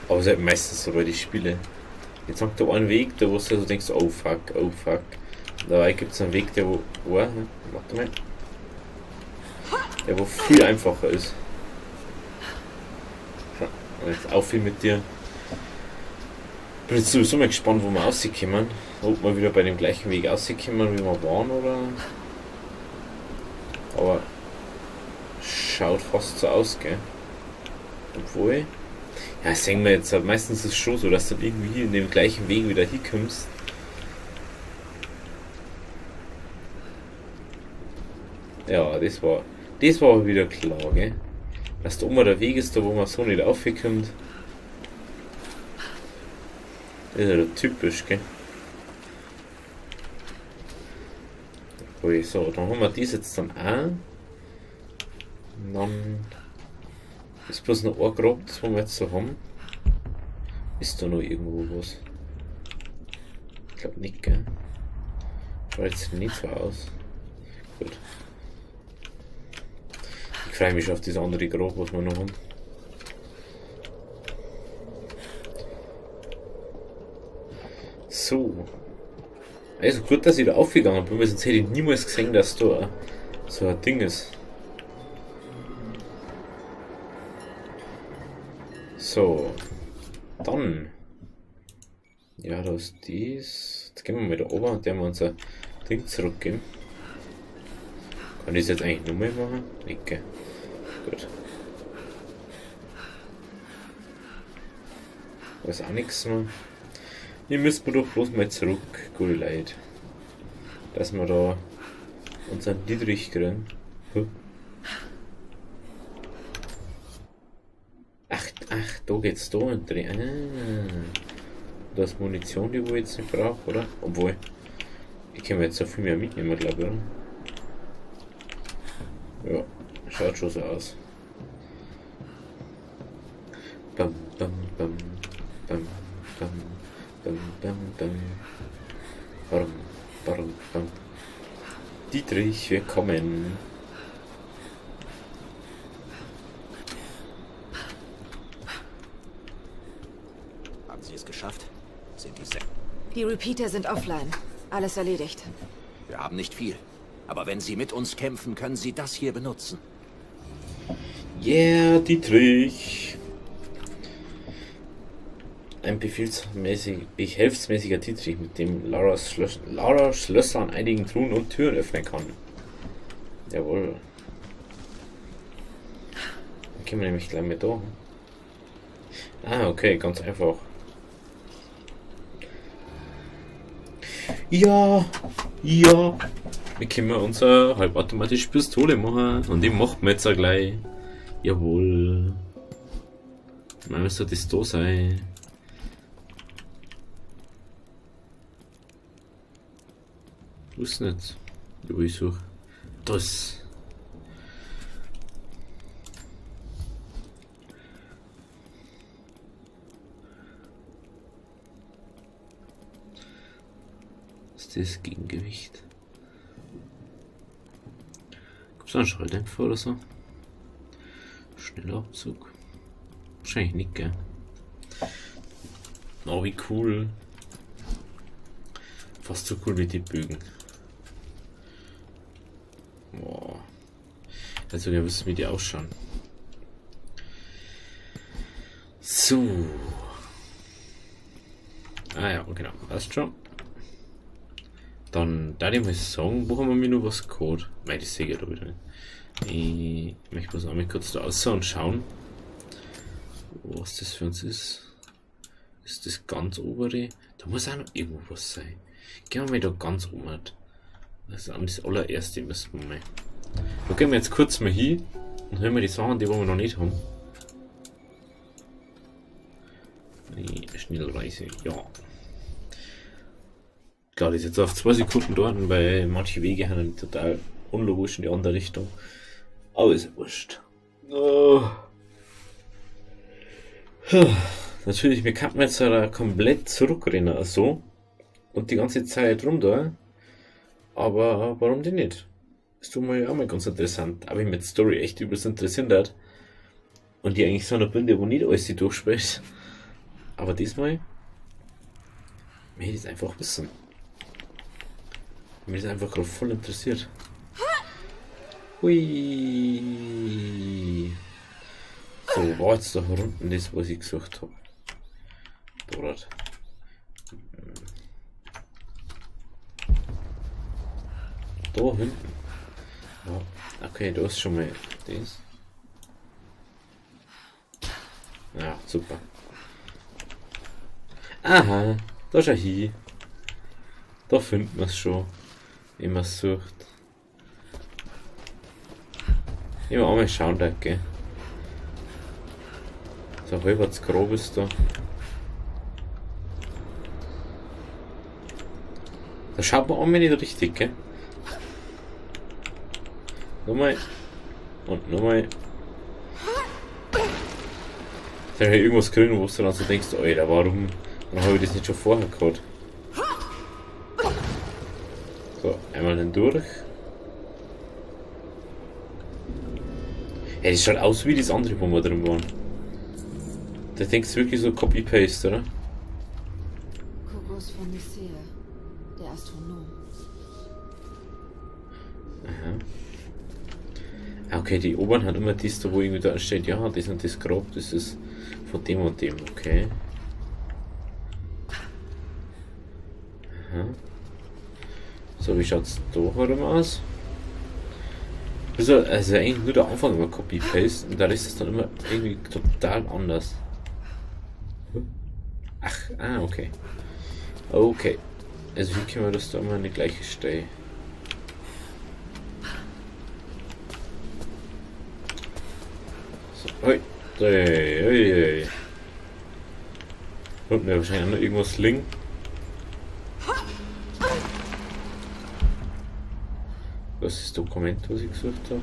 Aber es ist halt meistens so bei den Spielen. Jetzt sagt da einen Weg, da wo du so denkst, oh fuck, oh fuck. Dabei gibt es einen Weg, warte mal, der wo viel einfacher ist. Ja, und jetzt auch viel mit dir. Bin jetzt sowieso mal gespannt, wo wir rauskommen. Ob wir wieder bei dem gleichen Weg rauskommen, wie wir waren, oder. Aber schaut fast so aus, gell? Obwohl. Ja, sehen wir jetzt, meistens ist es schon so, dass du dann irgendwie in dem gleichen Weg wieder hinkommst. Ja, das war aber wieder klar, gell? Dass da oben der Weg ist, da wo man so nicht aufkommt. Das ist ja typisch, gell? Okay, so, dann haben wir das jetzt dann auch. Und dann ist bloß noch ein Grab, das wir jetzt so haben. Ist da noch irgendwo was? Ich glaube nicht, gell? Schaut jetzt nicht so aus. Gut. Ich freue mich schon auf das andere Grab, was wir noch haben. So. Also gut, dass ich da aufgegangen bin, weil sonst hätte ich niemals gesehen, dass da so ein Ding ist. So. Dann. Ja, da ist dies. Jetzt gehen wir mal da oben und werden wir unser Ding zurückgeben. Kann ich das jetzt eigentlich nochmal machen? Nicht, gell? Gut. Da ist auch nichts mehr. Hier müssen wir doch bloß mal zurück, gute Leute. Dass wir da unseren Dietrich kriegen. Ach, da geht's da drin. Da ist Munition, die ich jetzt nicht brauche, oder? Obwohl, ich kann mir jetzt so viel mehr mitnehmen, glaube ich, oder? Ja, schaut schon so aus. Bam, bam, bam, bam, bam, bam, bam, bam. Bam, bam, bam. Dietrich, wir kommen. Haben Sie es geschafft? Sind die Sek... Die Repeater sind offline. Alles erledigt. Wir haben nicht viel. Aber wenn Sie mit uns kämpfen, können Sie das hier benutzen. Yeah, Dietrich. Ein behelfsmäßiger Dietrich, mit dem Lara Schlösser an einigen Truhen und Türen öffnen kann. Jawohl. Dann können wir nämlich gleich mit da. Ah, okay, ganz einfach. Ja. Wir können unser halbautomatische Pistole machen. Und die macht man jetzt auch gleich. Jawohl. Dann müsste das da sein. Wo ist nicht? Wo ich suche. Das. Ist das Gegengewicht? Gibt es einen Schalldämpfer oder so? Schneller Abzug? Wahrscheinlich nicht, gell? Oh, wie cool. Fast so cool wie die Bögen. Boah. Also wir wissen, wie die ausschauen. So. Ah ja, genau. Passt schon. Dann da ich mal sagen, wo haben wir mir noch was gehabt? Nein, das sehe ich da wieder nicht. Ich möchte bloß einmal kurz da aussehen und schauen, was das für uns ist. Ist das ganz obere? Da muss auch noch irgendwo was sein. Gehen wir mal da ganz oben. Das ist das allererste, müssen wir mal. Da gehen wir jetzt kurz mal hin und hören wir die Sachen, die wir noch nicht haben. Die Schnellreise, ja. Klar, das ist jetzt auf 2 Sekunden dort, weil manche Wege haben total unlogisch in die andere Richtung. Aber ist ja wurscht. Oh. Natürlich, wir könnten jetzt komplett zurückrennen, also. Und die ganze Zeit rum da. Aber warum denn nicht? Das tut mir ja auch mal ganz interessant. Aber ich mit Story echt übelst interessiert hat. Und die eigentlich so eine Binde, wo nicht alles sie durchspricht. Aber diesmal mich das einfach wissen. Mich ist einfach gerade voll interessiert. Hui. So, war jetzt da unten das, was ich gesucht habe. Dort. Da hinten. Ja, okay, da ist schon mal das. Ja, super. Aha, da ist er hier. Da finden wir es schon, wie man es sucht. Immer einmal schauen, da, gell? So halb zu grob ist da. Da schaut man einmal nicht richtig, gell? Nochmal. Und nochmal. Da ist ja irgendwas drin, wo du dann so denkst, Alter, warum habe ich das nicht schon vorher gehabt? So, einmal dann durch. Ja, das schaut aus wie das andere, wo wir drin waren. Da denkst du wirklich so Copy-Paste, oder? Kokos von Nicea, der Astronom. Aha. Okay, die oberen hat immer das da, wo irgendwie da steht, ja, das und das Grab, das ist von dem und dem, okay. Aha. So, wie schaut's da herum aus? Also eigentlich nur der Anfang immer Copy-Paste und der Rest ist dann immer irgendwie total anders. Ach, okay. Okay. Also wie können wir das da immer an die gleiche Stelle? So, oi. Oi. Unten wäre wahrscheinlich auch noch irgendwas liegen. Das ist das Dokument, was ich gesucht habe.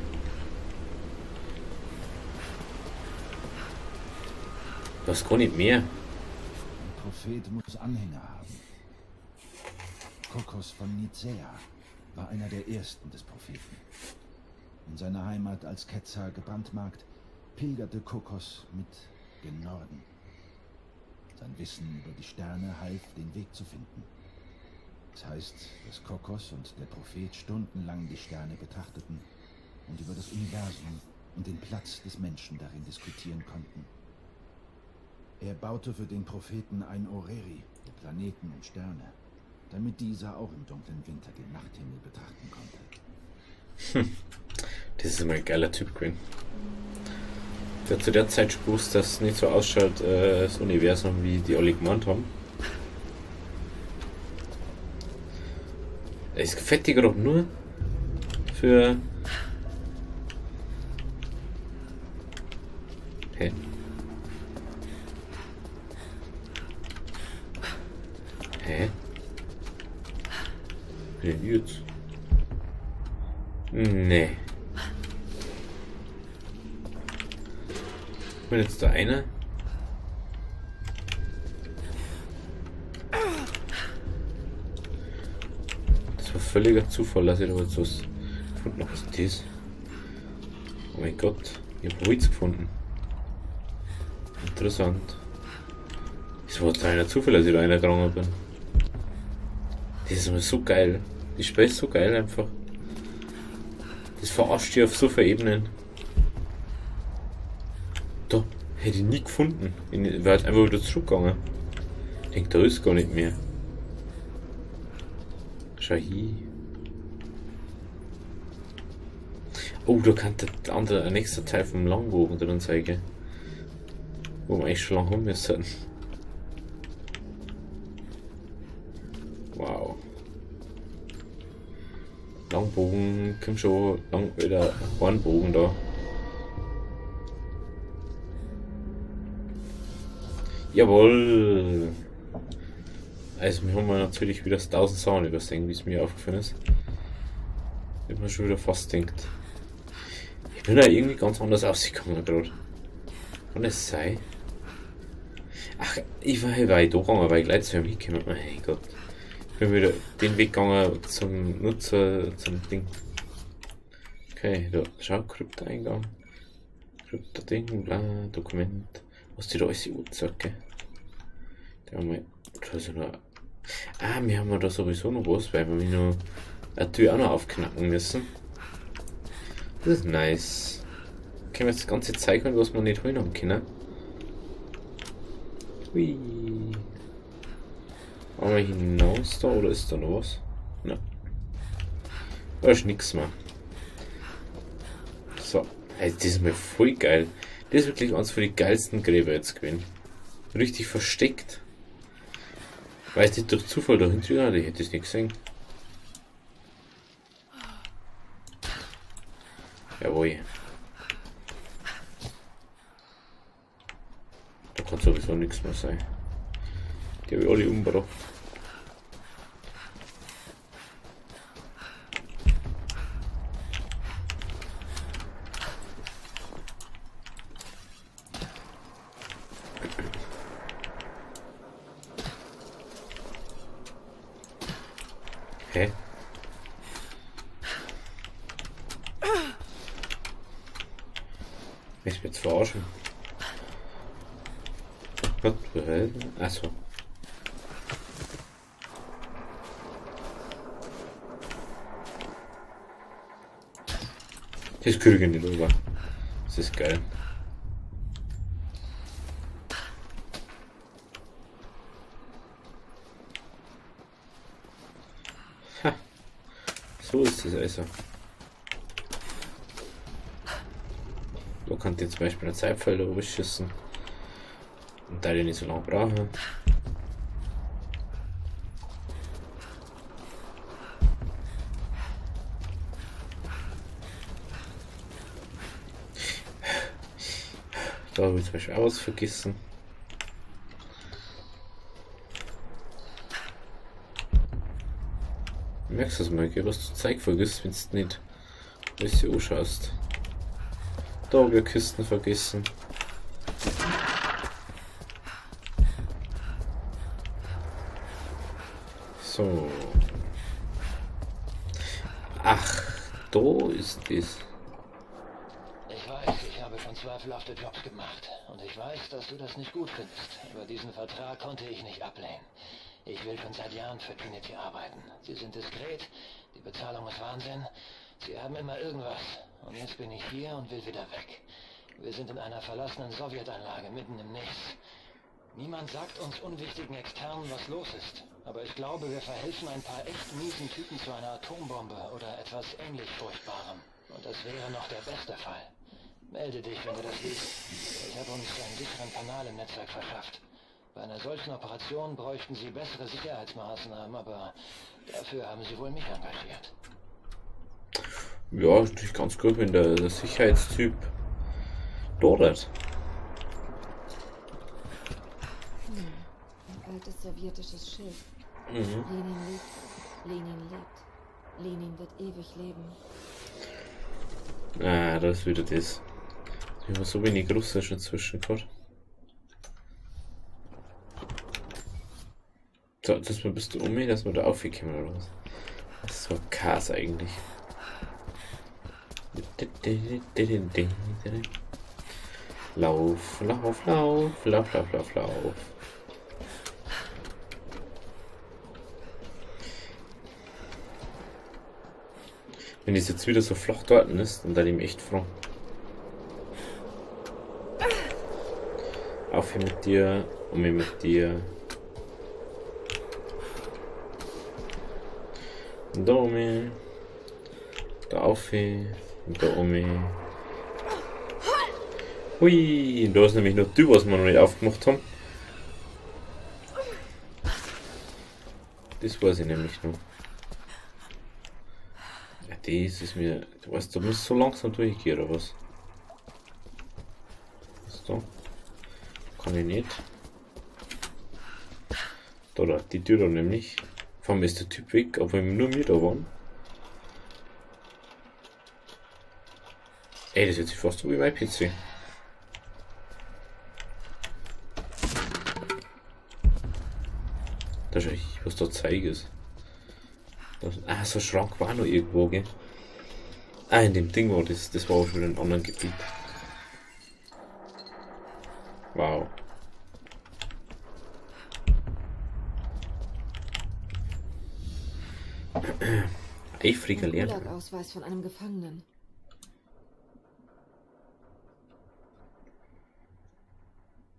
Was kann ich mehr? Ein Prophet muss Anhänger haben. Kokos von Nicea war einer der ersten des Propheten. In seiner Heimat als Ketzer gebrandmarkt, pilgerte Kokos mit gen Norden. Sein Wissen über die Sterne half, den Weg zu finden. Das heißt, dass Kokos und der Prophet stundenlang die Sterne betrachteten und über das Universum und den Platz des Menschen darin diskutieren konnten. Er baute für den Propheten ein Orrery der Planeten und Sterne, damit dieser auch im dunklen Winter den Nachthimmel betrachten konnte. Das ist immer ein geiler Typ gewesen. Der hat zu der Zeit schon gewusst, dass es nicht so ausschaut, das Universum, wie die alle gemeint haben. Es gefällt dir gerade nur für... Hä? Hä? Bin ich jetzt? Nee. Bin jetzt da einer? Das war völliger Zufall, dass ich da jetzt was gefunden habe. Was ist das? Oh mein Gott, ich habe Holz gefunden. Interessant. Das war jetzt einer Zufall, dass ich da reingegangen bin. Das ist immer so geil. Die Spiel ist so geil einfach. Das verarscht dich auf so vielen Ebenen. Da hätte ich nie gefunden. Ich wäre halt einfach wieder zurückgegangen. Ich denke, da ist gar nicht mehr. Schau hier. Oh, da kann der nächste Teil vom Langbogen drin zeigen. Wo wir eigentlich schon lange haben müssen. Wow. Langbogen, komm schon, wieder Hornbogen da. Jawohl! Also, wir haben natürlich wieder das 1000 Sachen übersehen, wie es mir aufgefallen ist. Wenn man schon wieder fast denkt. Ich bin da irgendwie ganz anders ausgekommen gerade. Kann das sein? Ach, ich war da gegangen, weil ich gleich zu ihm hingekommen bin. Mein Gott. Ich bin wieder den Weg gegangen zum Nutzer, zum Ding. Okay, da, schau, Kryptoeingang. Krypto-Ding, bla, Dokument. Was die da alles anzeigt, gell? Da haben wir. Also noch, wir haben da sowieso noch was, weil wir noch eine Tür auch noch aufknacken müssen. Das ist nice. Können wir jetzt das ganze zeigen, was wir nicht holen haben können. Hui. Haben wir hinaus da oder ist da noch was? Nein. Da ist nichts mehr. So, also das ist mal voll geil. Das ist wirklich eins von den geilsten Gräber jetzt gewesen. Richtig versteckt. Weil es nicht durch Zufall dahinter hatte, ich hätte es nicht gesehen. Jawohl. Da kann sowieso nichts mehr sein. Die habe ich alle umgebracht. Hä? Ich will jetzt verarschen. Was? Achso. Das kriege ich nicht rüber. Das ist geil. Ha. So ist das also. Da kann ich zum Beispiel eine Zeitpfeil da schießen. Und da ich nicht so lange brauche. Da habe ich zum Beispiel auch was vergessen. Du merkst das mal, was du Zeug vergisst, wenn du nicht alles hier anschaust. Da habe ich Kisten vergessen. So. Ach, da ist das. Ich weiß, ich habe schon zweifelhafte Jobs gemacht. Und ich weiß, dass du das nicht gut findest. Aber diesen Vertrag konnte ich nicht ablehnen. Ich will schon seit Jahren für Trinity arbeiten. Sie sind diskret, die Bezahlung ist Wahnsinn. Sie haben immer irgendwas. Und jetzt bin ich hier und will wieder weg. Wir sind in einer verlassenen Sowjetanlage mitten im Nichts. Niemand sagt uns unwichtigen Externen, was los ist. Aber ich glaube, wir verhelfen ein paar echt miesen Typen zu einer Atombombe oder etwas ähnlich Furchtbarem. Und das wäre noch der beste Fall. Melde dich, wenn du das liest. Ich habe uns einen sicheren Kanal im Netzwerk verschafft. Bei einer solchen Operation bräuchten sie bessere Sicherheitsmaßnahmen, aber dafür haben sie wohl mich engagiert. Ja, ist natürlich ganz gut, wenn der Sicherheitstyp dort. Ein altes sowjetisches Schiff. Mhm. Lenin lebt, Lenin lebt. Lenin wird ewig leben. Ah, das ist wieder das. Ich habe so wenig Russisch inzwischen gehabt. So, das mal bist du um mich, dass wir da aufgekommen oder was? Das ist so Chaos eigentlich. Lauf, lauf, lauf, lauf, lauf, lauf, lauf. Wenn es jetzt wieder so flach dort ist, dann bin ich mich echt froh. Auf hier mit dir und mir mit dir. Da um da auf und da um. Hui, da ist nämlich noch die, was wir noch nicht aufgemacht haben. Das weiß ich nämlich noch. Ja, das ist mir. Du weißt, du musst so langsam durchgehen, oder was? So. Kann ich nicht. Da, die Tür da nämlich. Vor allem ist der Typ weg, obwohl nur wir da waren. Ey, das hört sich fast so wie mein PC. Da schau ich, was da zeige ist. So ein Schrank war noch irgendwo, gell? Ah, in dem Ding war das. Das war auch schon in einem anderen Gebiet. Wow. Eifriger Ein Lehrer. Gulag-Ausweis von einem Gefangenen.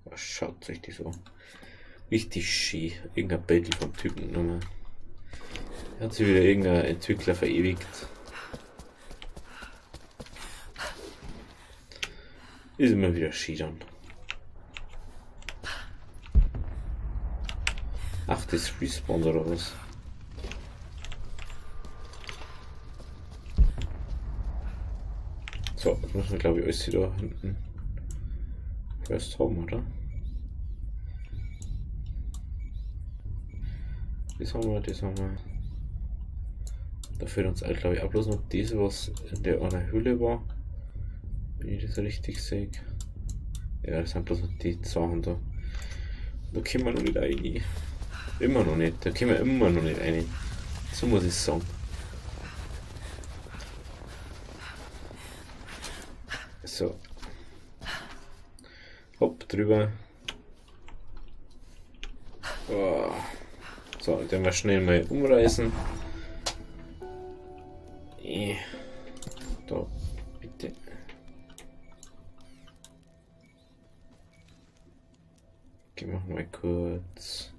Was schaut sich die so? Richtig schön. Irgendein Bild vom Typen nochmal. Hat sich wieder irgendein Entwickler verewigt. Ist immer wieder schön dann. Ach, das Respawn oder was? So, das müssen wir glaube ich alles wieder hinten first haben, oder? Das haben wir, das haben wir. Da fehlt uns halt glaube ich auch bloß noch das, was in der einer Hülle war. Wenn ich das richtig sehe. Ja, das sind bloß noch die Sachen da. Da können wir noch nicht rein. Immer noch nicht. Da können wir immer noch nicht rein. So muss ich sagen. So. Hopp, drüber. Oh. So, dann wir schnell mal umreißen. Da, bitte. Gehen wir mal kurz.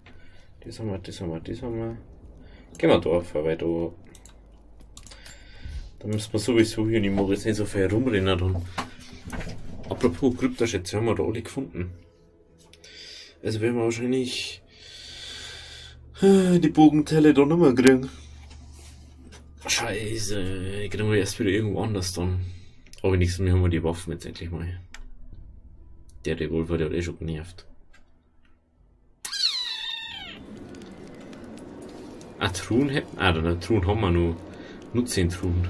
Das haben wir, das haben wir, das haben wir. Gehen wir da vor, weil da müssen wir sowieso hier nicht mal jetzt nicht so viel herumrennen. Dann. Apropos Kryptoschätze, haben wir da alle gefunden. Also werden wir wahrscheinlich die Bogenteile da nicht mehr kriegen. Scheiße, ich kriegen wir erst wieder irgendwo anders dann. Aber wenigstens haben wir die Waffen jetzt endlich mal. Der Revolver, der hat eh schon genervt. Ah, Truhen hätten. Ah, dann Truhen haben wir nur 10 Truhen.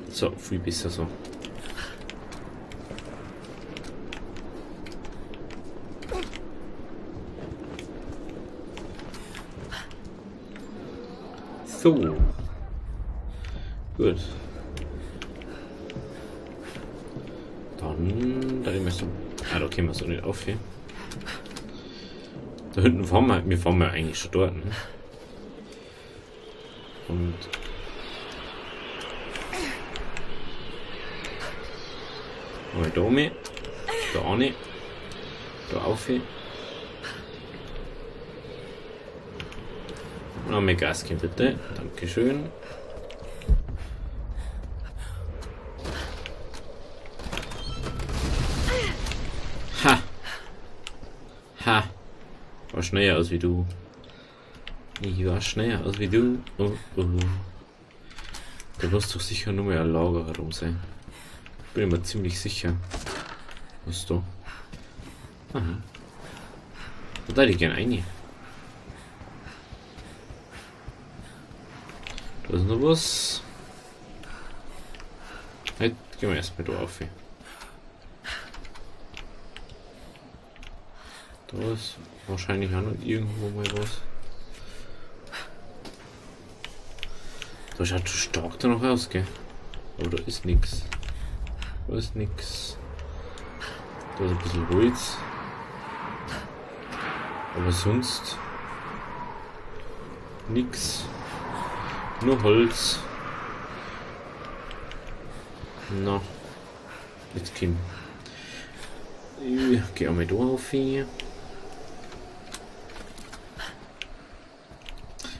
So, viel besser so. So. Gut. Dann, da müssen wir. Ah, da können wir so nicht aufhören. Da hinten fahren wir fahren ja eigentlich schon dort. Ne? Und. Mal da mit. Da auch nicht. Da aufhören. Noch mehr Gas geben bitte. Dankeschön. Ha! Ha! War schneller als wie du. Ich war schneller als wie du. Oh, oh. Da wirst doch sicher nur mehr ein Lager herum sein. Bin mir ziemlich sicher. Was da? Aha. Da hätte ich gerne eine. Da ist noch was. Halt, gehen wir erstmal da auf. Da ist wahrscheinlich auch noch irgendwo mal was. Da schaut schon stark da noch aus, gell? Aber da ist nichts. Da ist nichts. Da ist ein bisschen Holz. Aber sonst nichts. Nur Holz. Na. Jetzt Kim. Geh auch mal da auf hier.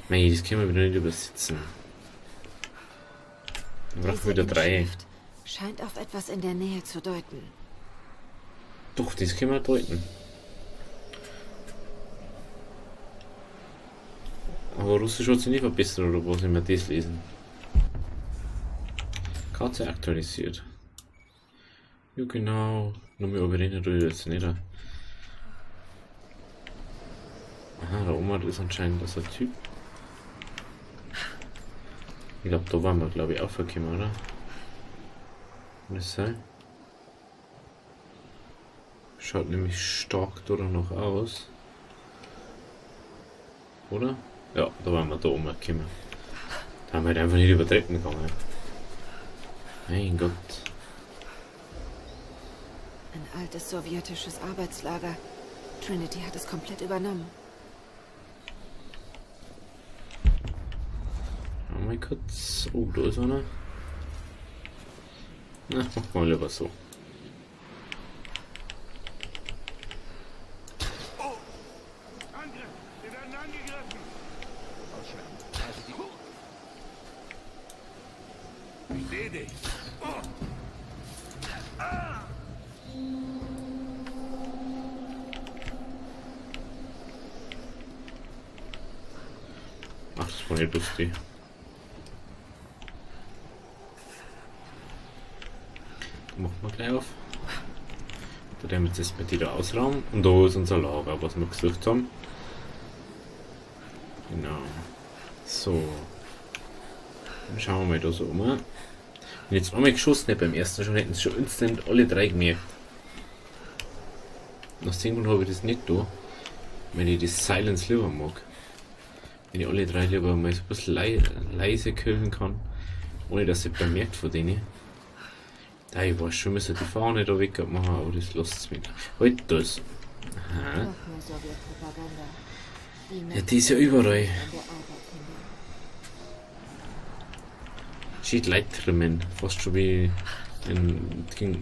Mei, das können wir wieder nicht übersitzen. Wir brauchen wieder 3. Scheint auf etwas in der Nähe zu deuten. Doch, das können wir deuten. Aber Russisch hat sich nicht verbessert oder was, wenn wir das lesen. Karte aktualisiert. Ja genau. Nur mehr überrennen tue ich jetzt nicht. Aha, da oben ist anscheinend das ein Typ. Ich glaube, da waren wir glaube ich auch verkommen, oder? Kann das sein? Schaut nämlich stark da noch aus. Oder? Ja, da waren wir da oben gekommen. Da haben wir halt einfach nicht über Treppen gegangen. Mein Gott. Ein altes sowjetisches Arbeitslager. Trinity hat es komplett übernommen. Mal kurz. Oh, da ist einer. Na, mach mal lieber so. Ach, das war nicht lustig. Machen wir gleich auf. Da werden wir jetzt mit wieder ausrauben. Und da ist unser Lager, was wir gesucht haben. Genau. So. Dann schauen wir mal da so um. Wenn ich jetzt einmal geschossen hätte beim ersten schon, hätten sie schon instant alle drei gemerkt. Aus dem Grund habe ich das nicht da. Wenn ich das Silence lieber mag. Wenn ich alle drei lieber mal so ein bisschen leise killen kann. Ohne dass ich bemerkt von denen. Da, ich weiß schon, müssen die Fahne da weg machen, aber das lässt es mich. Halt das. Aha. Noch mehr Sowjetpropaganda. Ja, die ist ja überall. An der Arbeit hindern. Steht Leitrimmen. Fast schon wie in Kino.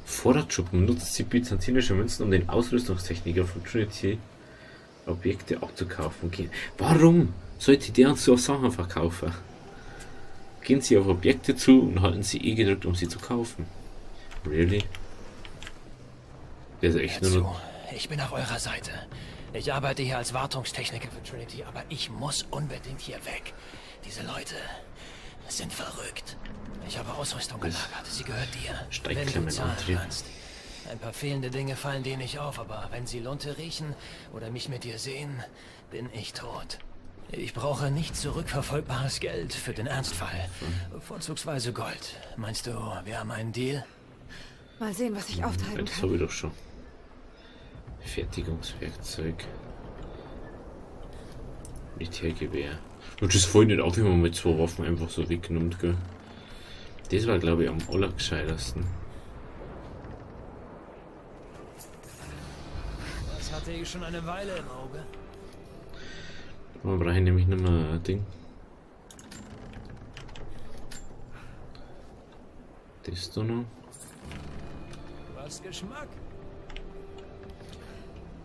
Vorratsschuppen nutzt die byzantinische Münzen, um den Ausrüstungstechniker von Trinity Objekte abzukaufen. Warum sollte der uns so Sachen verkaufen? Gehen Sie auf Objekte zu und halten Sie E gedrückt, um sie zu kaufen. Really? Der ist echt nur noch... Ich bin auf eurer Seite. Ich arbeite hier als Wartungstechniker für Trinity, aber ich muss unbedingt hier weg. Diese Leute sind verrückt. Ich habe Ausrüstung gelagert. Sie gehört dir. Wenn du zahlen kannst. Ein paar fehlende Dinge fallen dir nicht auf, aber wenn sie Lunte riechen oder mich mit dir sehen, bin ich tot. Ich brauche nicht zurückverfolgbares Geld für den Ernstfall. Vorzugsweise Gold. Meinst du, wir haben einen Deal? Mal sehen, was ich auftreiben Das kann. habe ich doch schon. Fertigungswerkzeug. Militärgewehr. Und das fällt nicht auf, wenn man mit zwei Waffen einfach so wegnimmt, gell? Das war, glaube ich, am allergescheitersten. Das hatte ich schon eine Weile im Auge. Man braucht nämlich nicht mehr ein Ding. Das da noch. Was Geschmack?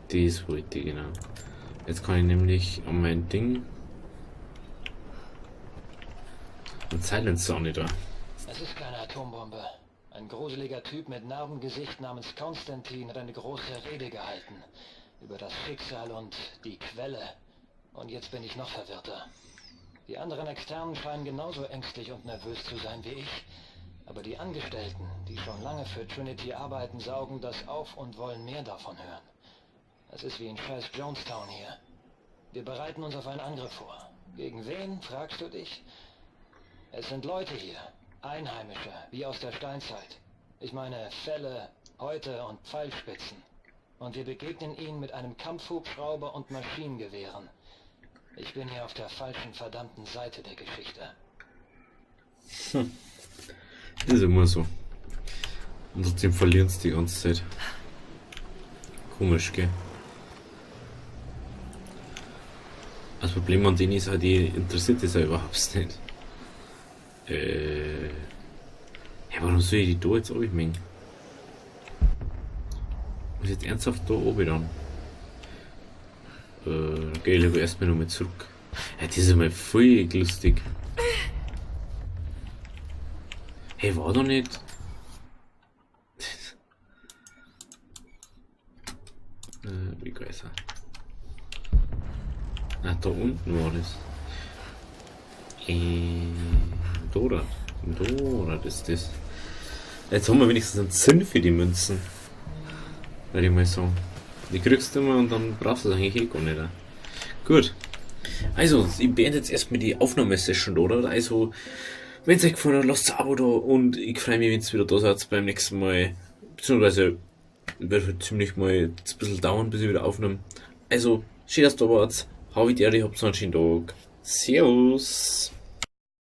Das wollte ich, genau. Jetzt kann ich nämlich an mein Ding. Und Silencer auch nicht da. Es ist keine Atombombe. Ein gruseliger Typ mit Narbengesicht namens Konstantin hat eine große Rede gehalten. Über das Schicksal und die Quelle. Und jetzt bin ich noch verwirrter. Die anderen Externen scheinen genauso ängstlich und nervös zu sein wie ich. Aber die Angestellten, die schon lange für Trinity arbeiten, saugen das auf und wollen mehr davon hören. Es ist wie in scheiß Jonestown hier. Wir bereiten uns auf einen Angriff vor. Gegen wen, fragst du dich? Es sind Leute hier. Einheimische, wie aus der Steinzeit. Ich meine Fälle, Häute und Pfeilspitzen. Und wir begegnen ihnen mit einem Kampfhubschrauber und Maschinengewehren. Ich bin hier auf der falschen verdammten Seite der Geschichte. Das ist immer so. Und trotzdem verlieren sie die ganze Zeit. Komisch, gell? Das Problem an denen ist halt, die interessiert das ja überhaupt nicht. Ja, warum soll ich die da jetzt abmengen? Muss ich jetzt ernsthaft da oben dann? Geh ich lieber erstmal nochmal zurück. Ja, das ist mal voll lustig. Hey, war doch nicht. Wie geil ist er? Ah, da unten war das. Dora ist das. Jetzt haben wir wenigstens einen Sinn für die Münzen. Würde ich mal sagen. Die kriegst du immer und dann brauchst du es eigentlich eh gar nicht. Gut. Also, ich beende jetzt erstmal die Aufnahmesession, oder? Also, wenn es euch gefallen hat, lasst ein Abo da und ich freue mich, wenn ihr wieder da seid beim nächsten Mal. Beziehungsweise wird halt ziemlich mal ein bisschen dauern, bis ich wieder aufnehme. Also, schön, dass ihr da wart. Hau wie der, ich habt so einen schönen Tag. Servus.